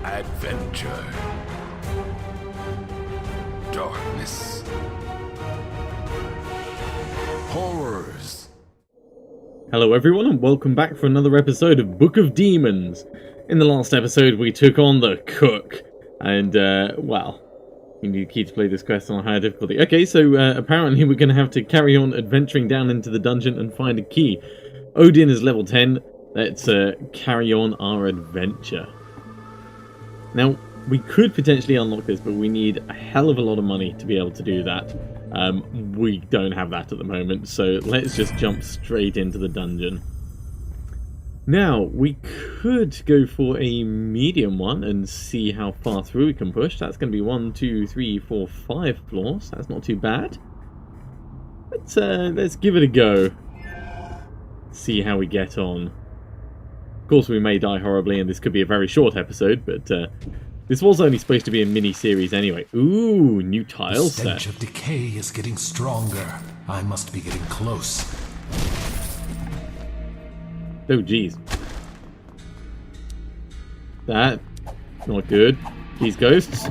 Adventure. Darkness. Horrors. Hello everyone and welcome back for another episode of Book of Demons. In the last episode we took on the Cook. And, well, you need a key to play this quest on higher difficulty. Okay, so apparently we're going to have to carry on adventuring down into the dungeon and find a key. Odin is level 10. Let's carry on our adventure. Now, we could potentially unlock this, but we need a hell of a lot of money to be able to do that. We don't have that at the moment, so let's just jump straight into the dungeon. Now, we could go for a medium one and see how far through we can push. That's going to be 1, 2, 3, 4, 5 floors. That's not too bad. Let's give it a go. See how we get on. Of course, we may die horribly, and this could be a very short episode, but this was only supposed to be a mini-series anyway. Ooh, new tile set. The stench of decay is getting stronger. I must be getting close. Oh, jeez. That, not good. These ghosts.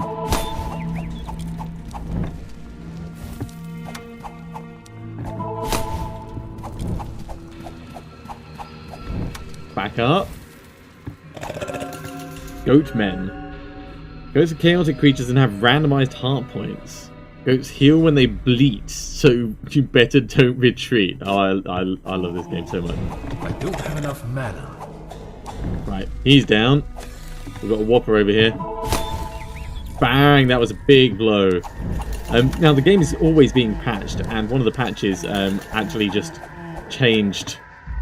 Back up. Goat men. Goats are chaotic creatures and have randomized heart points. Goats heal when they bleat, so you better don't retreat. Oh, I love this game so much. I don't have enough mana. Right, he's down. We've got a whopper over here. Bang! That was a big blow. Now, the game is always being patched, and one of the patches actually just changed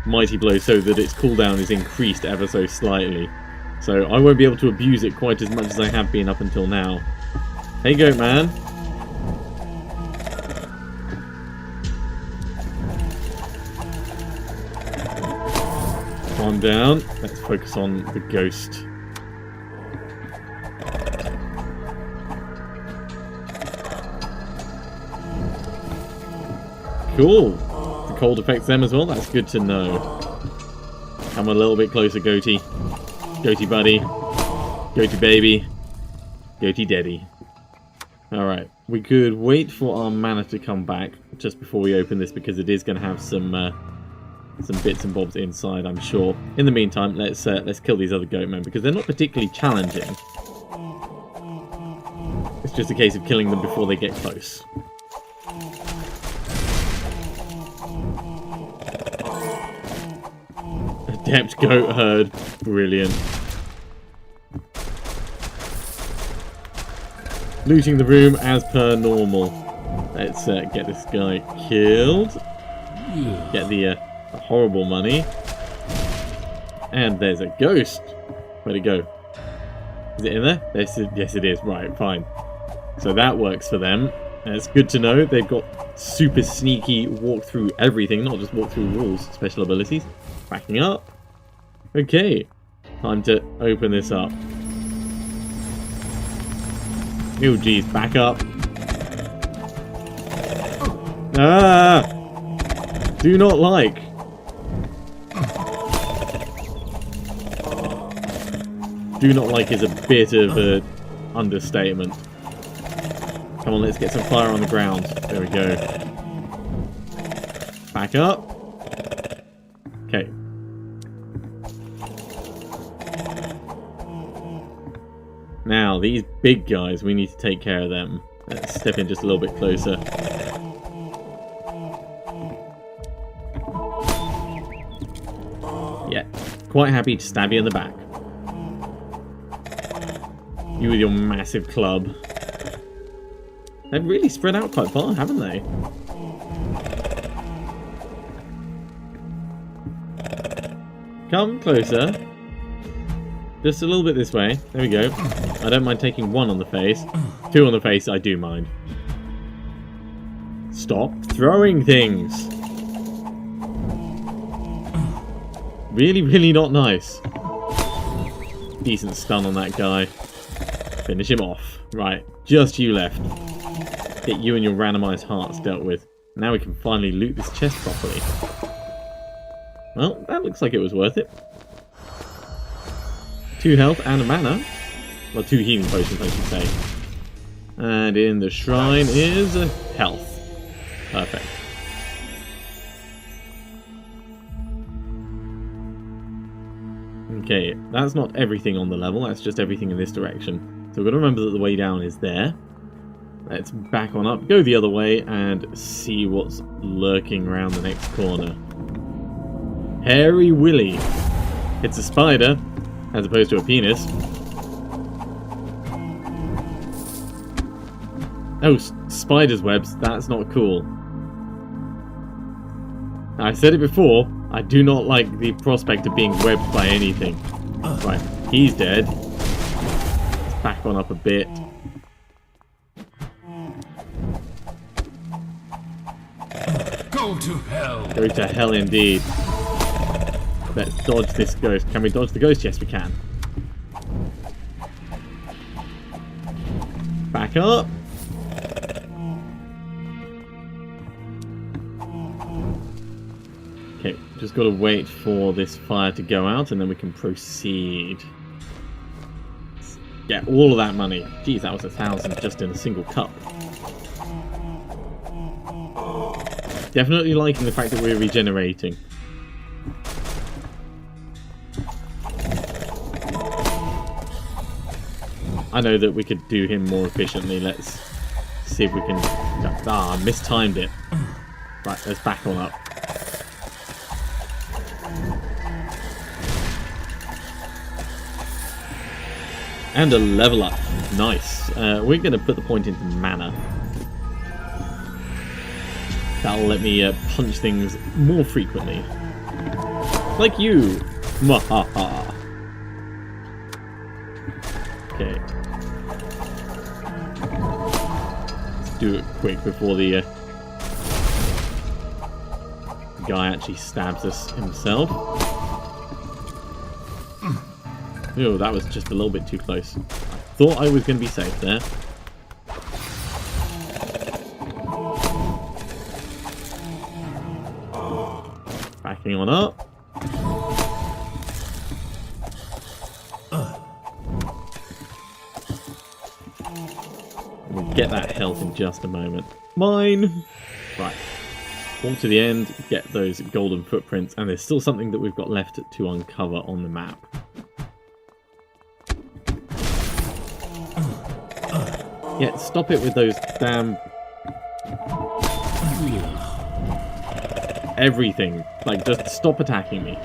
Mighty Blow so that its cooldown is increased ever so slightly. So I won't be able to abuse it quite as much as I have been up until now. Hey, Goat Man. Calm down. Let's focus on the ghost. Cool. The cold affects them as well. That's good to know. Come a little bit closer, Goaty. Goaty buddy. Goaty baby. Goaty daddy. Alright. We could wait for our mana to come back just before we open this, because it is going to have some bits and bobs inside, I'm sure. In the meantime, let's kill these other goat men, because they're not particularly challenging. It's just a case of killing them before they get close. Adept goat herd. Brilliant. Looting the room as per normal. Let's get this guy killed. Get the horrible money. And there's a ghost. Where'd it go? Is it in there? Yes, it is. Right, fine. So that works for them. It's good to know. They've got super sneaky walk through everything, not just walk through walls special abilities. Backing up. Okay. Time to open this up. Oh, geez. Back up. Ah! Do not like. Do not like is a bit of an understatement. Come on, let's get some fire on the ground. There we go. Back up. Okay. Now, these big guys, we need to take care of them. Let's step in just a little bit closer. Yeah, quite happy to stab you in the back. You with your massive club. They've really spread out quite far, haven't they? Come closer. Just a little bit this way. There we go. I don't mind taking one on the face. Two on the face, I do mind. Stop throwing things. Really, really not nice. Decent stun on that guy. Finish him off. Right, just you left. Get you and your randomized hearts dealt with. Now we can finally loot this chest properly. Well, that looks like it was worth it. 2 health and a mana. Well, 2 healing potions, I should say. And in the shrine is health. Perfect. Okay, that's not everything on the level, that's just everything in this direction. So we've got to remember that the way down is there. Let's back on up, go the other way, and see what's lurking around the next corner. Hairy Willy. It's a spider, as opposed to a penis. Oh, spider's webs, that's not cool. I said it before, I do not like the prospect of being webbed by anything. Right, he's dead. Let's back on up a bit. Go to hell! Go to hell indeed. Let's dodge this ghost. Can we dodge the ghost? Yes, we can. Back up. Okay, just got to wait for this fire to go out and then we can proceed. Get all of that money. Geez, that was 1,000 just in a single cup. Definitely liking the fact that we're regenerating. I know that we could do him more efficiently. Let's see if we can... Ah, I mistimed it. Right, let's back on up. And a level up. Nice. We're going to put the point into mana. That'll let me punch things more frequently. Like you! Mwahaha! Okay. Let's do it quick before the guy actually stabs us himself. Oh, that was just a little bit too close. I thought I was going to be safe there. Backing on up. We'll get that health in just a moment. Mine! Right. Walk to the end, get those golden footprints, and there's still something that we've got left to uncover on the map. Yeah, stop it with those damn... everything. Like, just stop attacking me.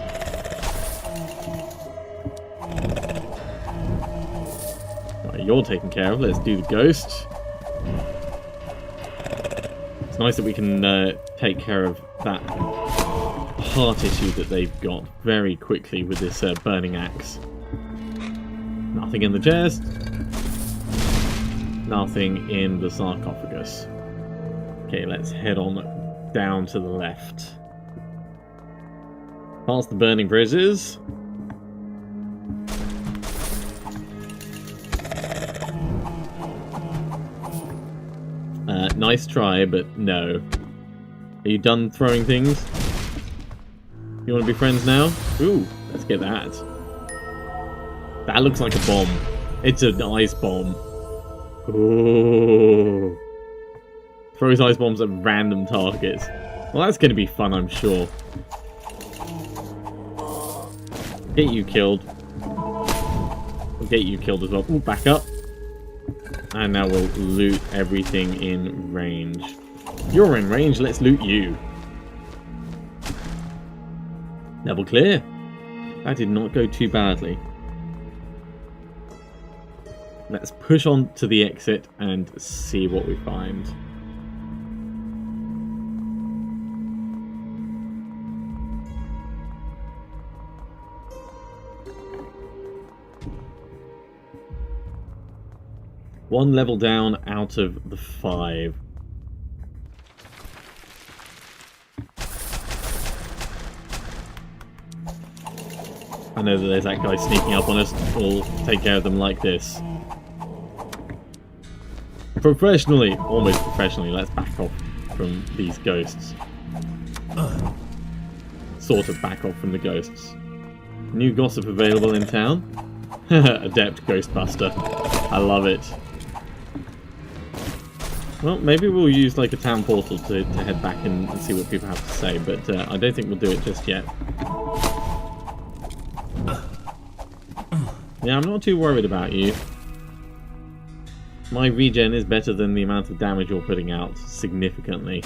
Right, you're taken care of. Let's do the ghost. It's nice that we can take care of that heart issue that they've got very quickly with this burning axe. Nothing in the chest. Nothing in the sarcophagus. Okay, let's head on down to the left. Past the burning bridges. Nice try, but no. Are you done throwing things? You want to be friends now? Ooh, let's get that. That looks like a bomb. It's an ice bomb. Ooh. Throws ice bombs at random targets. Well, that's going to be fun, I'm sure. Get you killed. We'll get you killed as well. Ooh, back up. And now we'll loot everything in range. You're in range, let's loot you. Level clear. That did not go too badly. Let's push on to the exit and see what we find. One level down out of the 5. I know that there's that guy sneaking up on us. We'll take care of them like this. Professionally, almost professionally, let's back off from these ghosts. Sort of back off from the ghosts. New gossip available in town. Adept Ghostbuster. I love it. Well, maybe we'll use like a town portal to head back and see what people have to say, but I don't think we'll do it just yet. Yeah, I'm not too worried about you. My regen is better than the amount of damage you're putting out, significantly.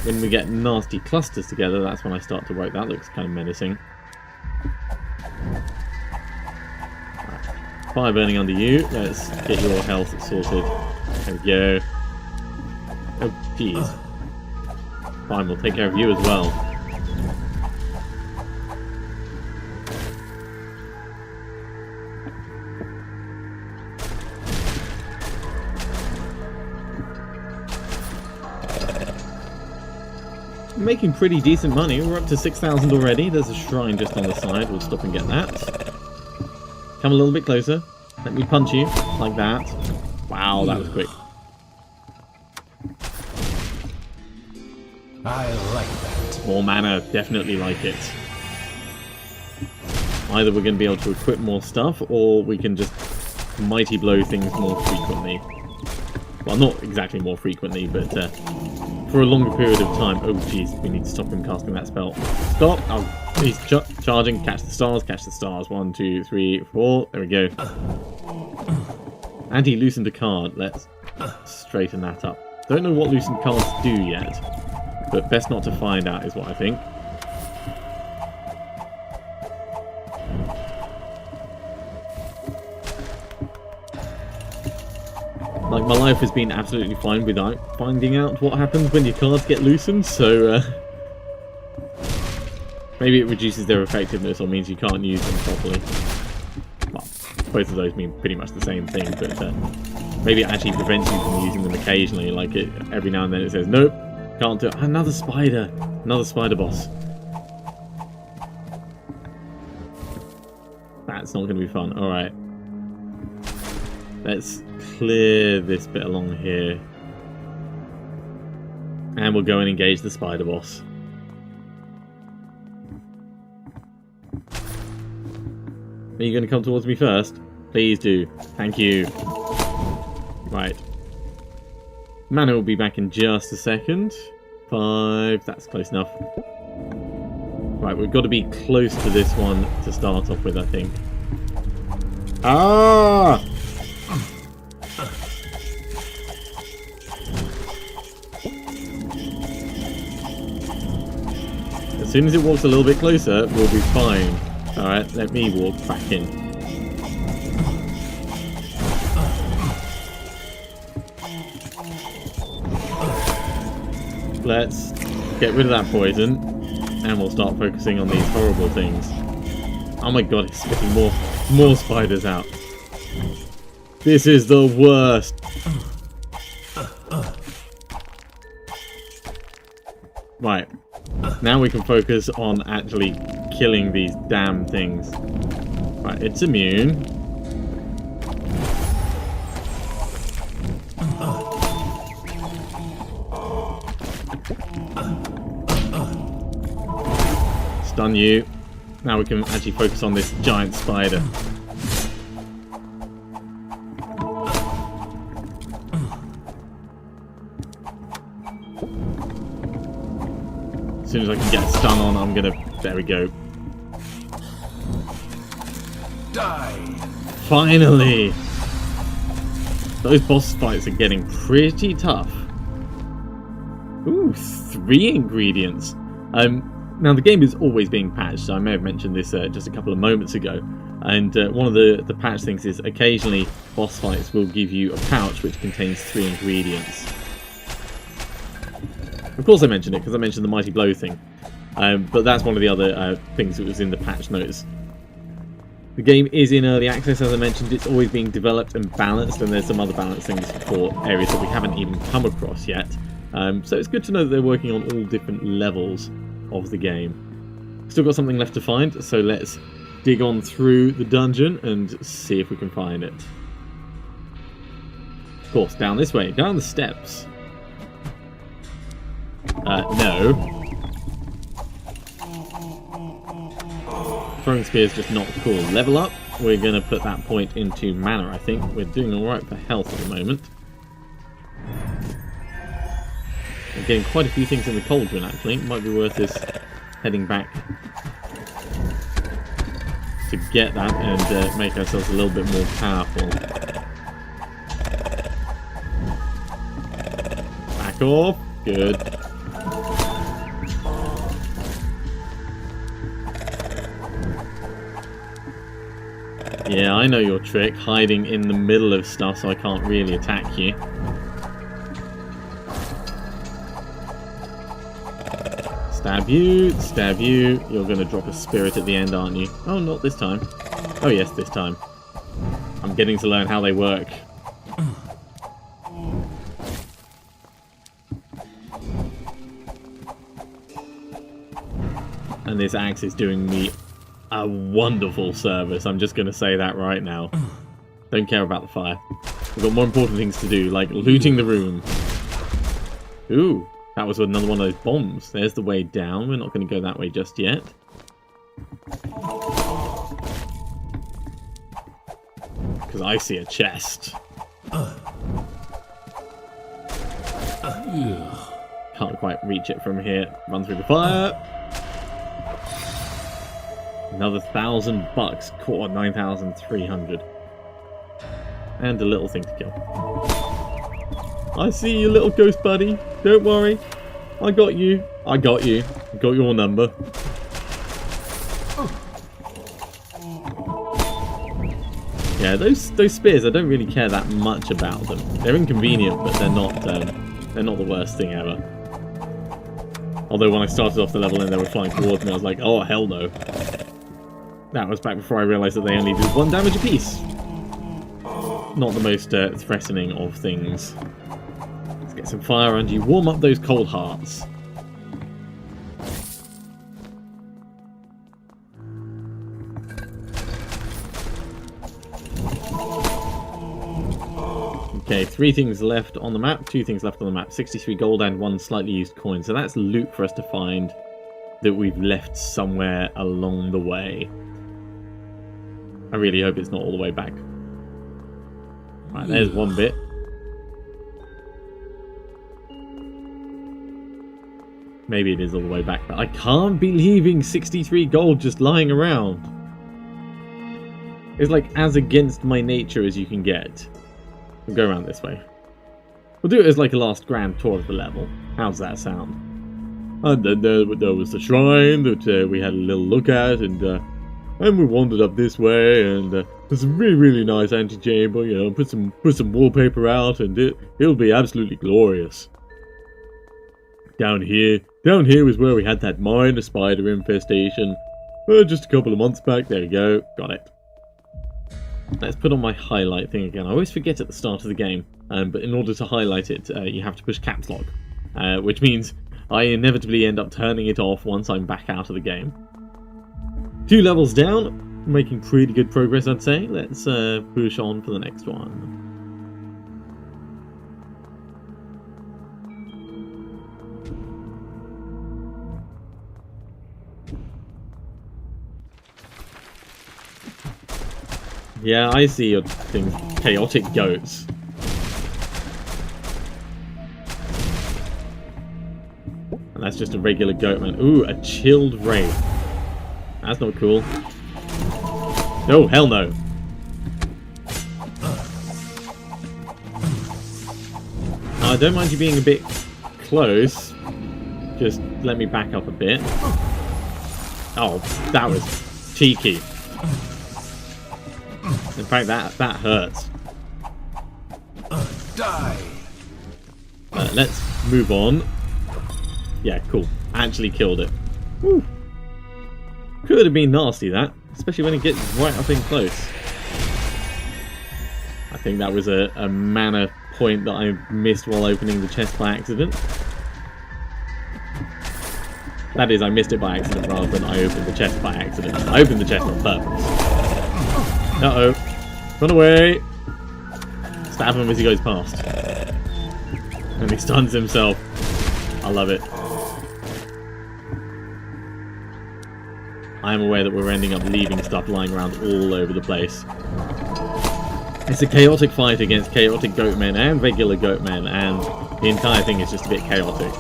When we get nasty clusters together, that's when I start to worry. That looks kind of menacing. Right. Fire burning under you. Let's get your health sorted. There we go. Oh, jeez. Fine, we'll take care of you as well. Making pretty decent money. We're up to 6,000 already. There's a shrine just on the side. We'll stop and get that. Come a little bit closer. Let me punch you. Like that. Wow, that was quick. I like that. More mana. Definitely like it. Either we're going to be able to equip more stuff, or we can just mighty blow things more frequently. Well, not exactly more frequently, but for a longer period of time. Oh, jeez, we need to stop him casting that spell. Stop! Oh, he's charging. Catch the stars, catch the stars. 1, 2, 3, 4. There we go. And he loosened a card. Let's straighten that up. Don't know what loosened cards do yet, but best not to find out is what I think. Like, my life has been absolutely fine without finding out what happens when your cards get loosened, so maybe it reduces their effectiveness or means you can't use them properly. Well, both of those mean pretty much the same thing, but maybe it actually prevents you from using them occasionally. Like, every now and then it says, nope, can't do it. Another spider! Another spider boss. That's not going to be fun. Alright. Let's clear this bit along here. And we'll go and engage the spider boss. Are you going to come towards me first? Please do. Thank you. Right. Mana will be back in just a second. 5. That's close enough. Right, we've got to be close to this one to start off with, I think. Ah! As soon as it walks a little bit closer, we'll be fine. Alright, let me walk back in. Let's get rid of that poison, and we'll start focusing on these horrible things. Oh my god, it's spitting more spiders out. This is the worst. Right. Now we can focus on actually killing these damn things. Right, it's immune. Stun you. Now we can actually focus on this giant spider. As soon as I can get a stun on, I'm gonna... There we go. Die! Finally! Those boss fights are getting pretty tough. Ooh, 3 ingredients. Now the game is always being patched, so I may have mentioned this just a couple of moments ago. And one of the patch things is occasionally boss fights will give you a pouch which contains 3 ingredients. Of course I mentioned it because I mentioned the Mighty Blow thing. But that's one of the other things that was in the patch notes. The game is in early access, as I mentioned. It's always being developed and balanced, and there's some other balance things for areas that we haven't even come across yet. So it's good to know that they're working on all different levels of the game. Still got something left to find, so let's dig on through the dungeon and see if we can find it. Of course, down this way, down the steps. No. Throwing spear is just not cool. Level up. We're going to put that point into mana, I think. We're doing alright for health at the moment. We're getting quite a few things in the cauldron, actually. It might be worth us heading back to get that and make ourselves a little bit more powerful. Back off. Good. Yeah, I know your trick, hiding in the middle of stuff so I can't really attack you. Stab you, stab you. You're going to drop a spirit at the end, aren't you? Oh, not this time. Oh yes, this time. I'm getting to learn how they work. And this axe is doing me a wonderful service. I'm just going to say that right now. Don't care about the fire. We've got more important things to do, like looting the room. Ooh, that was another one of those bombs. There's the way down. We're not going to go that way just yet. Because I see a chest. Can't quite reach it from here. Run through the fire. Another $1,000. Caught 9,300. And a little thing to kill. I see you, little ghost buddy. Don't worry. I got you. I got you. I got your number. Yeah, those spears, I don't really care that much about them. They're inconvenient, but they're not the worst thing ever. Although when I started off the level and they were flying towards me, I was like, oh hell no. That was back before I realised that they only did 1 damage apiece. Not the most threatening of things. Let's get some fire under you. Warm up those cold hearts. Okay, 3 things left on the map, 2 things left on the map. 63 gold and 1 slightly used coin. So that's loot for us to find that we've left somewhere along the way. I really hope it's not all the way back. Right, there's one bit. Maybe it is all the way back, but I can't be leaving 63 gold just lying around. It's like as against my nature as you can get. We'll go around this way. We'll do it as like a last grand tour of the level. How's that sound? And then there was the shrine that we had a little look at, and we wandered up this way, and there's a really nice antechamber, you know, put some wallpaper out, and it'll be absolutely glorious. Down here was where we had that minor spider infestation. Just a couple of months back. There we go. Got it. Let's put on my highlight thing again. I always forget at the start of the game, but in order to highlight it, you have to push caps lock, which means I inevitably end up turning it off once I'm back out of the game. 2 levels down, making pretty good progress, I'd say. Let's push on for the next one. Yeah, I see your things. Chaotic goats. And that's just a regular goat, man. Ooh, a chilled wraith. That's not cool. Oh, hell no. I don't mind you being a bit close. Just let me back up a bit. Oh, that was cheeky. In fact, that hurts. Die. Let's move on. Yeah, cool. Actually killed it. Woo. Could have been nasty, that. Especially when it gets right up in close. I think that was a mana point that I missed while opening the chest by accident. That is, I missed it by accident rather than I opened the chest by accident. I opened the chest on purpose. Uh-oh. Run away! Stab him as he goes past. And he stuns himself. I love it. I am aware that we're ending up leaving stuff lying around all over the place. It's a chaotic fight against chaotic goatmen and regular goatmen, and the entire thing is just a bit chaotic.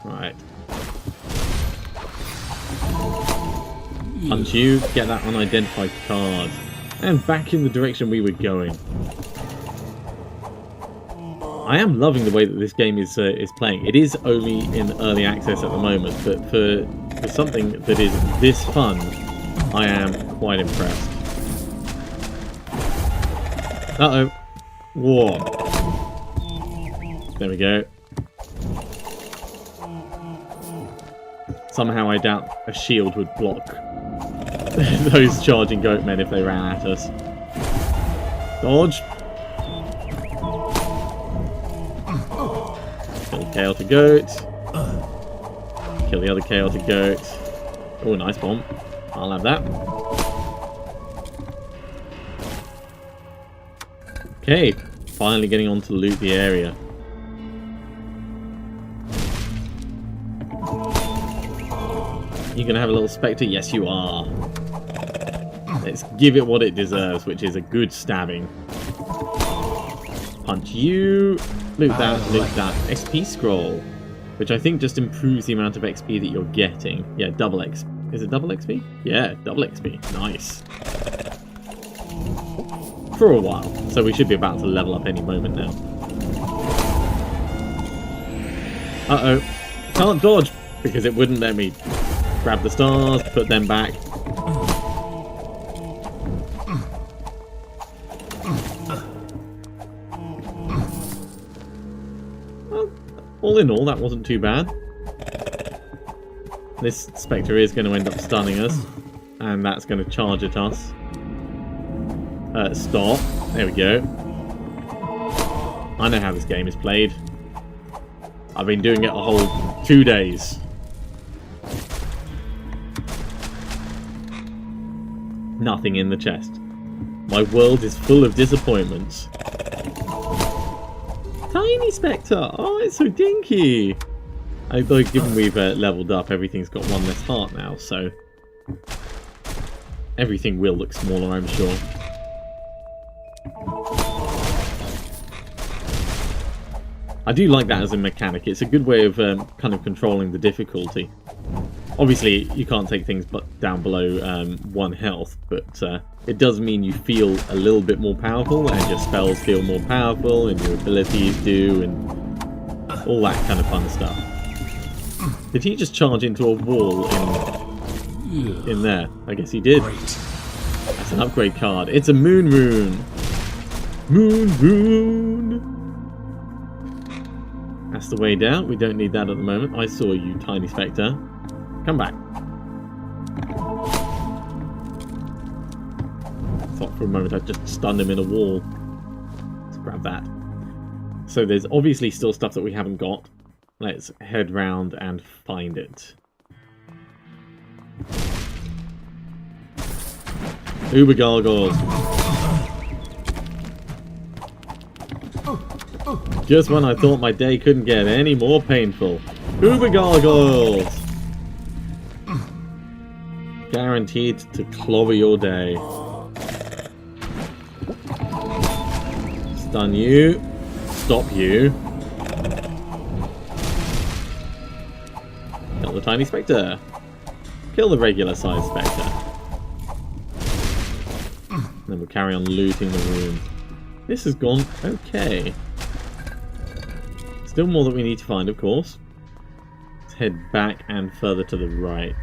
Right. Punch you, get that unidentified card. And back in the direction we were going. I am loving the way that this game is playing. It is only in early access at the moment, but for something that is this fun, I am quite impressed. Uh-oh. Whoa. There we go. Somehow I doubt a shield would block those charging goatmen if they ran at us. Dodge. Kill the chaotic goat. Kill the other chaotic goat. Oh, nice bomb. I'll have that. Okay, finally getting on to loot the area. You gonna have a little spectre? Yes, you are. Let's give it what it deserves, which is a good stabbing. Punch you. Loot that, loot that. XP scroll, which I think just improves the amount of XP that you're getting. Yeah, double XP. Is it double XP? Yeah, double XP. Nice. For a while. So we should be about to level up any moment now. Uh-oh. Can't dodge, because it wouldn't let me grab the stars, put them back. Well, all in all, that wasn't too bad. This Spectre is going to end up stunning us, and that's going to charge at us. Stop. There we go. I know how this game is played. I've been doing it a whole 2 days. Nothing in the chest. My world is full of disappointments. Tiny Spectre! Oh, it's so dinky! Although, given we've leveled up, everything's got one less heart now, so everything will look smaller, I'm sure. I do like that as a mechanic. It's a good way of kind of controlling the difficulty. Obviously, you can't take things down below 1 health, but it does mean you feel a little bit more powerful, and your spells feel more powerful, and your abilities do, and all that kind of fun stuff. Did he just charge into a wall in there? I guess he did. That's an upgrade card. It's a moon rune. Moon rune. That's the way down. We don't need that at the moment. I saw you, Tiny Spectre. Come back. Thought for a moment I just stunned him in a wall. Let's grab that. So there's obviously still stuff that we haven't got. Let's head round and find it. Uber gargoyles. Just when I thought my day couldn't get any more painful. Uber gargoyles! Guaranteed to clobber your day. Stun you. Stop you. Kill the Tiny Spectre. Kill the regular sized Spectre. And then we'll carry on looting the room. This has gone okay. Still more that we need to find, of course. Let's head back and further to the right.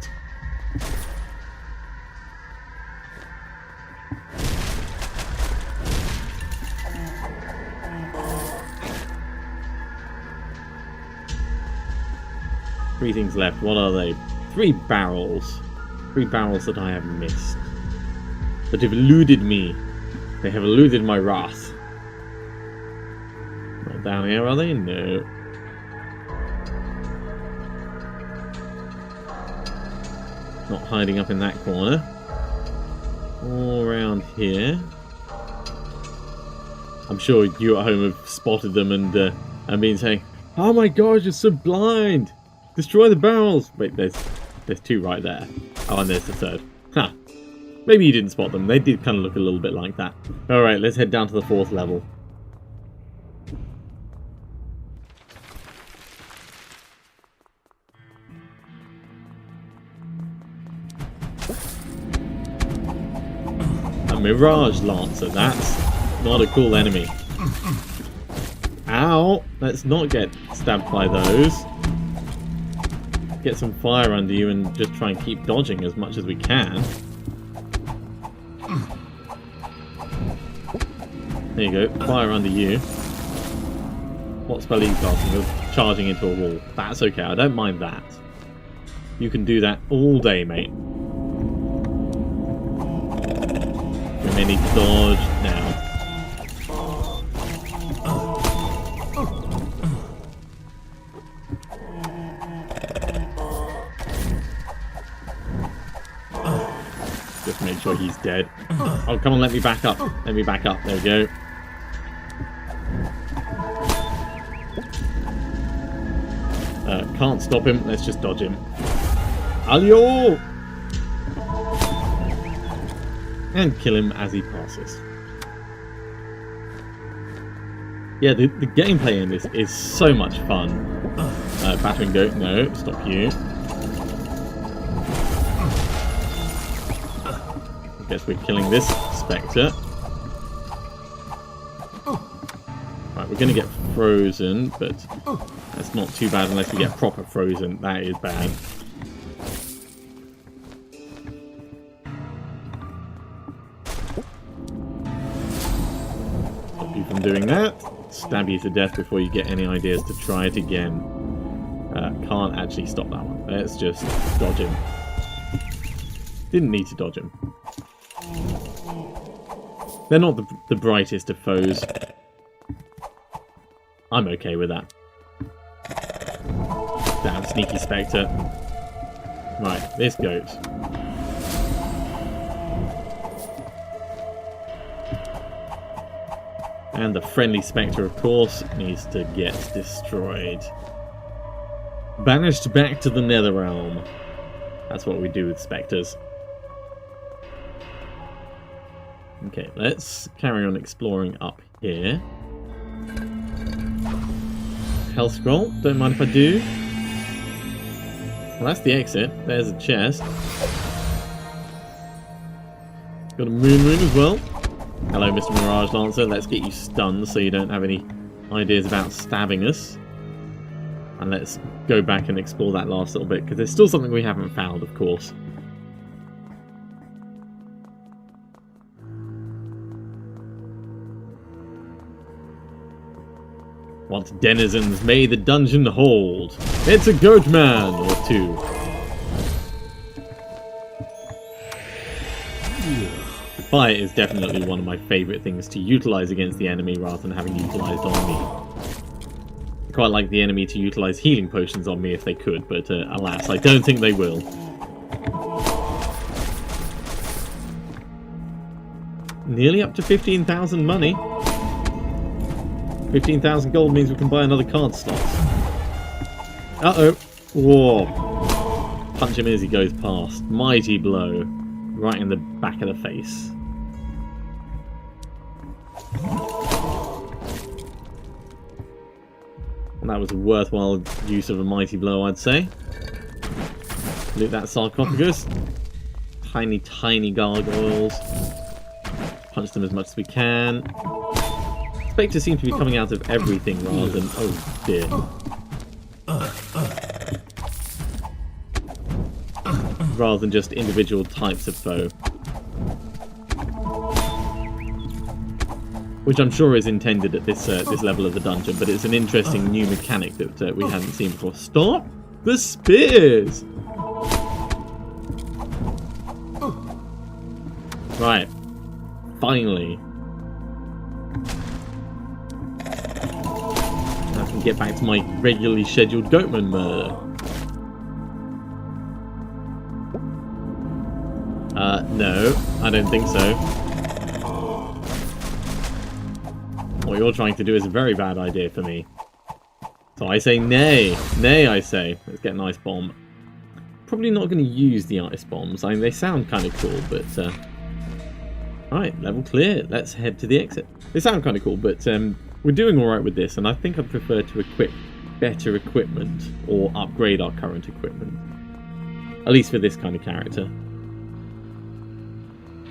Three things left. What are they? 3 barrels. 3 barrels that I have missed. That have eluded me. They have eluded my wrath. Not down here, are they? No. Not hiding up in that corner. All around here. I'm sure you at home have spotted them and been saying, Oh my gosh, you're so blind! Destroy the barrels! Wait, there's 2 right there. Oh, and there's the 3rd. Huh. Maybe you didn't spot them. They did kind of look a little bit like that. Alright, let's head down to the 4th level. A Mirage Lancer. That's not a cool enemy. Ow! Let's not get stabbed by those. Get some fire under you and just try and keep dodging as much as we can. There you go, fire under you. What spell are you casting? You're charging into a wall. That's okay, I don't mind that. You can do that all day, mate. We may need to dodge now. Just make sure he's dead. Oh, come on, let me back up. Let me back up. There we go. Can't stop him. Let's just dodge him. Alio! And kill him as he passes. Yeah, the gameplay in this is so much fun. Battering goat, no, stop you. I guess we're killing this Spectre. Right, we're going to get frozen, but that's not too bad unless we get proper frozen. That is bad. Stop you from doing that. Stab you to death before you get any ideas to try it again. Can't actually stop that one. Let's just dodge him. Didn't need to dodge him. They're not the brightest of foes. I'm okay with that. Damn, sneaky Spectre. Right, this goat. And the friendly Spectre, of course, needs to get destroyed. Banished back to the Netherrealm. That's what we do with Spectres. Okay, let's carry on exploring up here. Health scroll, don't mind if I do. Well, that's the exit. There's a chest. Got a moon rune as well. Hello, Mr. Mirage Lancer. Let's get you stunned so you don't have any ideas about stabbing us. And let's go back and explore that last little bit, because there's still something we haven't found, of course. What denizens may the dungeon hold? It's a goat man or two. Fire is definitely one of my favourite things to utilise against the enemy rather than having utilised on me. I quite like the enemy to utilise healing potions on me if they could, but alas, I don't think they will. Nearly up to 15,000 money. 15,000 gold means we can buy another card slot. Uh-oh. Whoa. Punch him as he goes past. Mighty blow. Right in the back of the face. And that was a worthwhile use of a mighty blow, I'd say. Loot that sarcophagus. Tiny, tiny gargoyles. Punch them as much as we can. Spectres seem to be coming out of everything rather than... oh dear. Rather than just individual types of foe. Which I'm sure is intended at this this level of the dungeon, but it's an interesting new mechanic that we hadn't seen before. Stop the spears! Right. Finally. I can get back to my regularly scheduled goatman murder. No, I don't think so. What you're trying to do is a very bad idea for me. So I say nay. Nay, I say. Let's get an ice bomb. Probably not going to use the ice bombs. I mean, they sound kind of cool, but... Alright, level clear. Let's head to the exit. They sound kind of cool, but we're doing alright with this, and I think I'd prefer to equip better equipment or upgrade our current equipment. At least for this kind of character.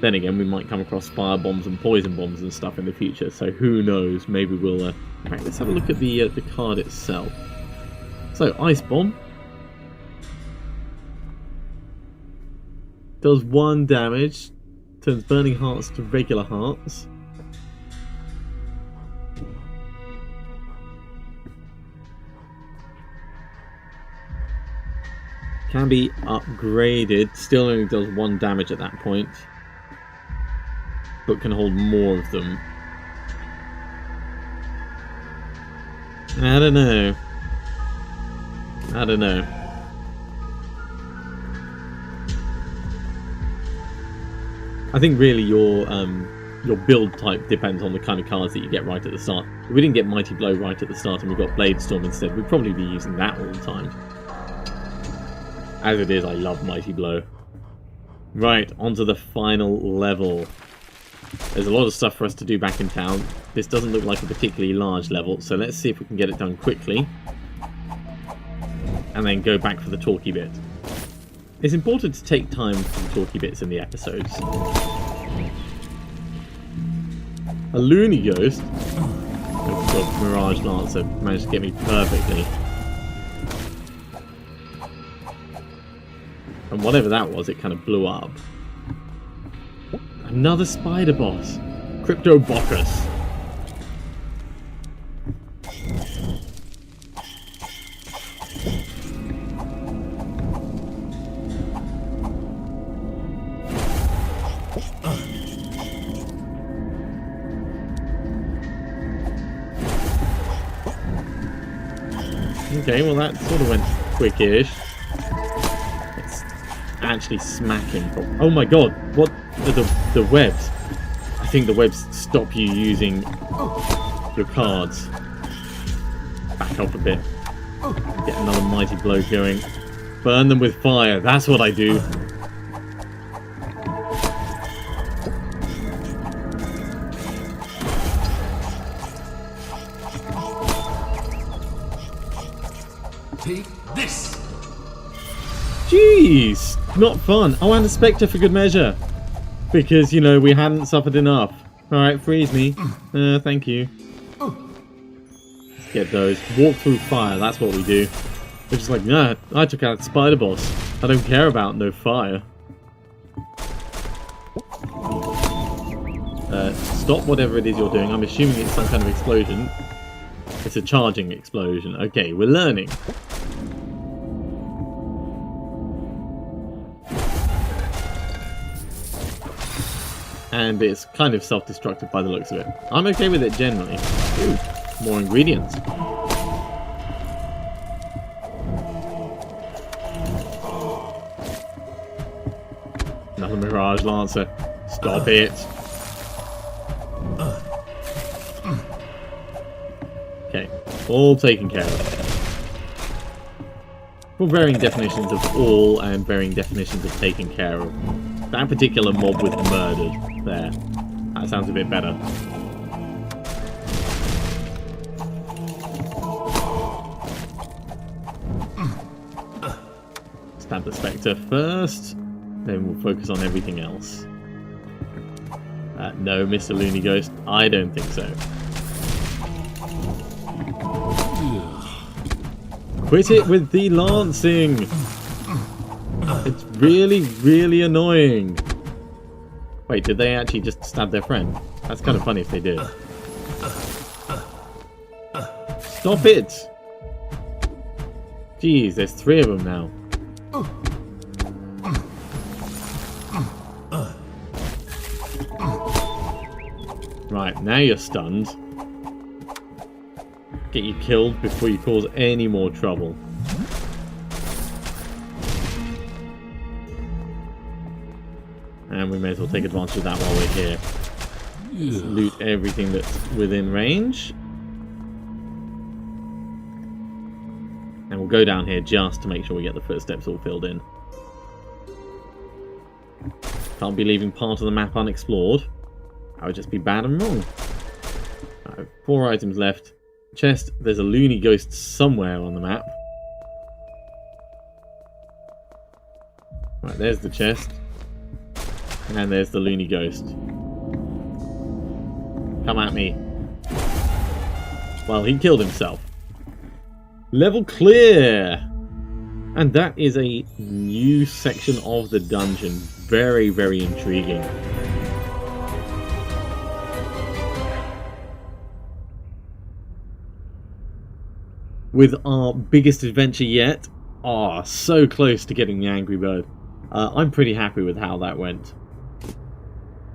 Then again, we might come across fire bombs and poison bombs and stuff in the future, so who knows, maybe we'll... Alright, let's have a look at the card itself. So, ice bomb. Does 1 damage. Turns burning hearts to regular hearts. Can be upgraded. Still only does 1 damage at that point. But can hold more of them. I don't know. I don't know. I think really your build type depends on the kind of cards that you get right at the start. If we didn't get Mighty Blow right at the start and we got Blade Storm instead, we'd probably be using that all the time. As it is, I love Mighty Blow. Right, onto the final level. There's a lot of stuff for us to do back in town. This doesn't look like a particularly large level, so let's see if we can get it done quickly. And then go back for the talky bit. It's important to take time for the talky bits in the episodes. A loony ghost? Oh god, Mirage Lancer managed to get me perfectly. And whatever that was, it kind of blew up. Another spider boss. Crypto Bocchus. Okay, well that sort of went quick-ish. Let's actually smack him. Oh my god, what are the webs? I think the webs stop you using your cards. Back off a bit. Get another mighty blow going. Burn them with fire, that's what I do. Take this! Jeez! Not fun. Oh, and a Spectre for good measure. Because, you know, we hadn't suffered enough. Alright, freeze me. Thank you. Get those. Walk through fire, that's what we do. We're just like, nah, I took out Spider Boss. I don't care about no fire. Stop whatever it is you're doing. I'm assuming it's some kind of explosion. It's a charging explosion. Okay, we're learning. And it's kind of self-destructive by the looks of it. I'm okay with it generally. Ooh, more ingredients. Another Mirage Lancer. Stop it. Okay, all taken care of. Well, varying definitions of all and varying definitions of taken care of. That particular mob was murdered. There. That sounds a bit better. Stab the Spectre first, then we'll focus on everything else. No, Mr. Loony Ghost, I don't think so. Quit it with the lancing! It's really, really annoying. Wait, did they actually just stab their friend? That's kind of funny if they did. Stop it! Jeez, there's 3 of them now. Right, now you're stunned. Get you killed before you cause any more trouble. And we may as well take advantage of that while we're here. Let's loot everything that's within range. we'll go down here just to make sure we get the footsteps all filled in. Can't be leaving part of the map unexplored. That would just be bad and wrong. Right, 4 items left. Chest, there's a loony ghost somewhere on the map. Right, there's the chest. And there's the loony ghost. Come at me. Well, he killed himself. Level clear! And that is a new section of the dungeon. Very, very intriguing. With our biggest adventure yet. Ah, so close to getting the Angry Bird. I'm pretty happy with how that went.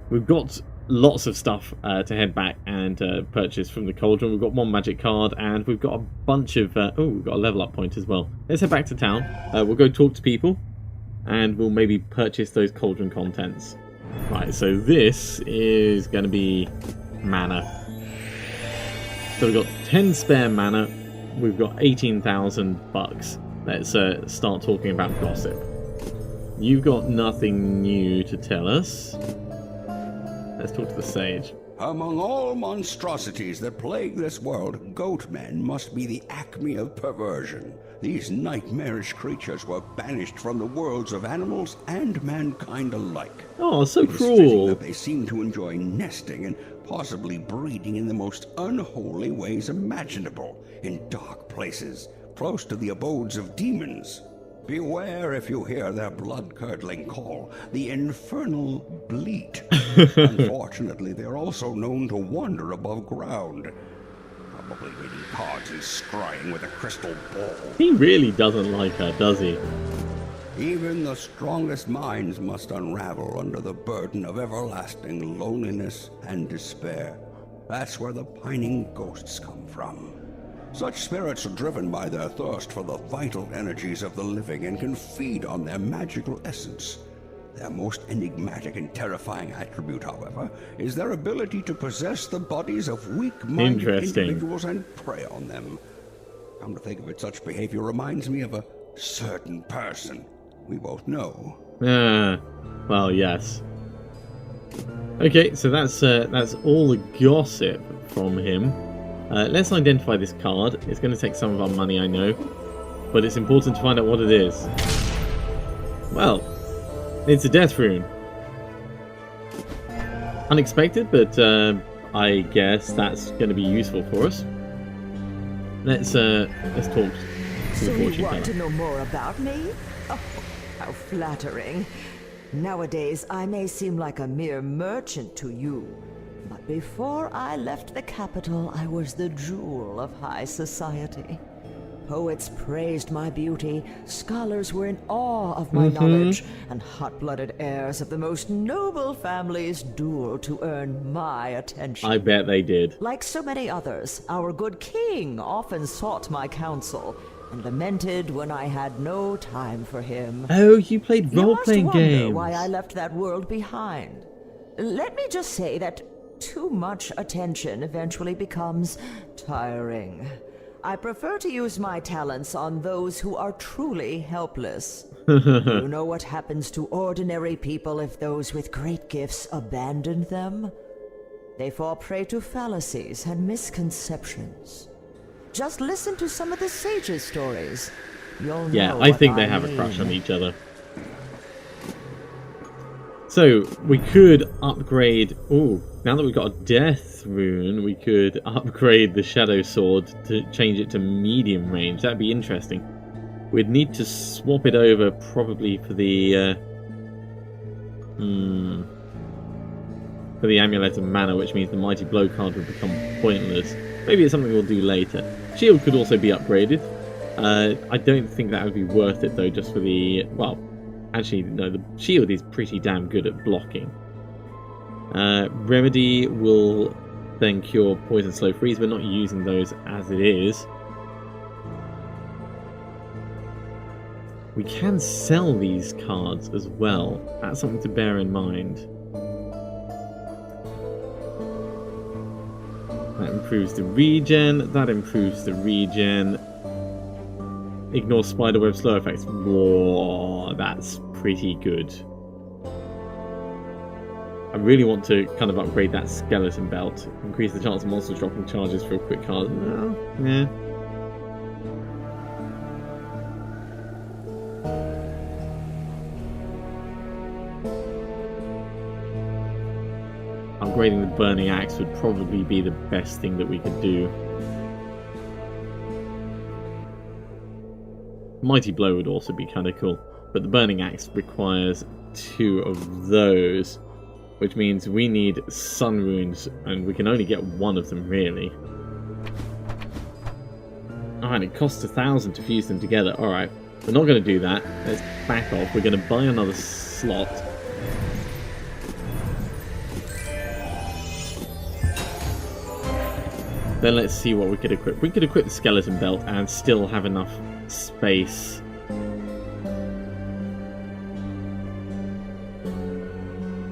We've got lots of stuff to head back and purchase from the cauldron. We've got 1 magic card and we've got a bunch of... oh, we've got a level up point as well. Let's head back to town. We'll go talk to people and we'll maybe purchase those cauldron contents. Right, so this is going to be mana. So we've got 10 spare mana. We've got 18,000 bucks. Let's start talking about gossip. You've got nothing new to tell us. Let's talk to the sage. Among all monstrosities that plague this world, goatmen must be the acme of perversion. These nightmarish creatures were banished from the worlds of animals and mankind alike. Oh, so It is fitting cruel. that they seem to enjoy nesting and possibly breeding in the most unholy ways imaginable, in dark places, close to the abodes of demons. Beware if you hear their blood-curdling call, the infernal bleat. Unfortunately, they're also known to wander above ground, probably reading cards and scrying with a crystal ball. He really doesn't like her, does he? Even the strongest minds must unravel under the burden of everlasting loneliness and despair. That's where the pining ghosts come from. Such spirits are driven by their thirst for the vital energies of the living and can feed on their magical essence. Their most enigmatic and terrifying attribute, however, is their ability to possess the bodies of weak-minded individuals and prey on them. Come to think of it, such behavior reminds me of a certain person we both know. Well, yes. Okay, so that's all the gossip from him. Let's identify this card. It's going to take some of our money, I know, but it's important to find out what it is. Well, it's a death rune. Unexpected, but I guess that's going to be useful for us. Let's talk to So the you fortune want to teller. know more about me? Oh, how flattering. Nowadays, I may seem like a mere merchant to you, but before I left the capital, I was the jewel of high society. Poets praised my beauty, scholars were in awe of my knowledge, and hot-blooded heirs of the most noble families dueled to earn my attention. I bet they did. Like so many others, our good king often sought my counsel and lamented when I had no time for him. Oh, you played You must role-playing wonder games. why I left that world behind. Let me just say that too much attention eventually becomes tiring. I prefer to use my talents on those who are truly helpless. You know what happens to ordinary people if those with great gifts abandon them? They fall prey to fallacies and misconceptions. Just listen to some of the sages' stories. You'll Yeah, know I what think they have a mean. crush on each other. So, we could upgrade... Ooh, now that we've got a death rune, we could upgrade the shadow sword to change it to medium range. That'd be interesting. We'd need to swap it over probably for the... for the Amulet of Mana, which means the Mighty Blow card would become pointless. Maybe it's something we'll do later. Shield could also be upgraded. I don't think that would be worth it, though, just for the... Well, actually, no, the shield is pretty damn good at blocking. Remedy will then cure Poison Slow Freeze. We're not using those as it is. We can sell these cards as well. That's something to bear in mind. That improves the regen. That improves the regen. Ignore spiderweb slow effects. Whoa, that's pretty good. I really want to kind of upgrade that skeleton belt. Increase the chance of monsters dropping charges for a quick card. Yeah. Upgrading the burning axe would probably be the best thing that we could do. Mighty blow would also be kind of cool, but the burning axe requires 2 of those, which means we need sun runes, and we can only get 1 of them really. Alright, it costs 1,000 to fuse them together. Alright, we're not going to do that. Let's back off. We're going to buy another slot. Then let's see what we could equip. We could equip the skeleton belt and still have enough space.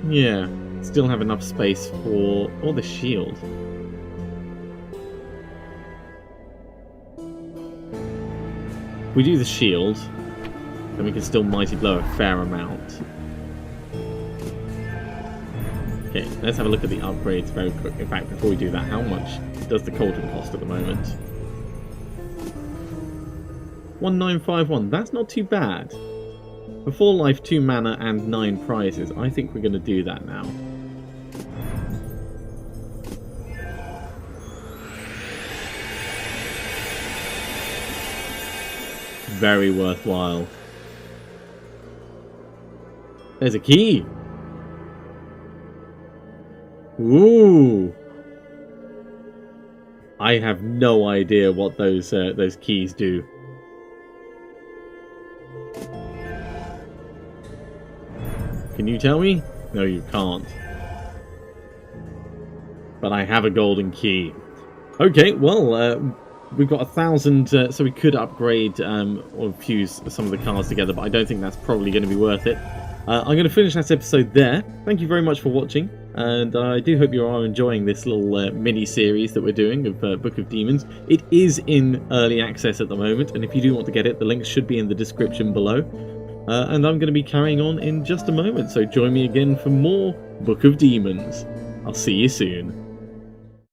Yeah, still have enough space for... or the shield. If we do the shield, then we can still mighty blow a fair amount. Okay, let's have a look at the upgrades very quick. In fact, before we do that, how much does the cauldron cost at the moment? 1951, that's not too bad. For 4 life, 2 mana, and 9 prizes, I think we're going to do that now. Very worthwhile. There's a key! Ooh! I have no idea what those keys do. Can you tell me? No, you can't. But I have a golden key. Okay, well, we've got 1,000, so we could upgrade or fuse some of the cards together, but I don't think that's probably going to be worth it. I'm going to finish that episode there. Thank you very much for watching, and I do hope you are enjoying this little mini-series that we're doing of Book of Demons. It is in early access at the moment, and if you do want to get it, the link should be in the description below. And I'm going to be carrying on in just a moment, so join me again for more Book of Demons. I'll see you soon.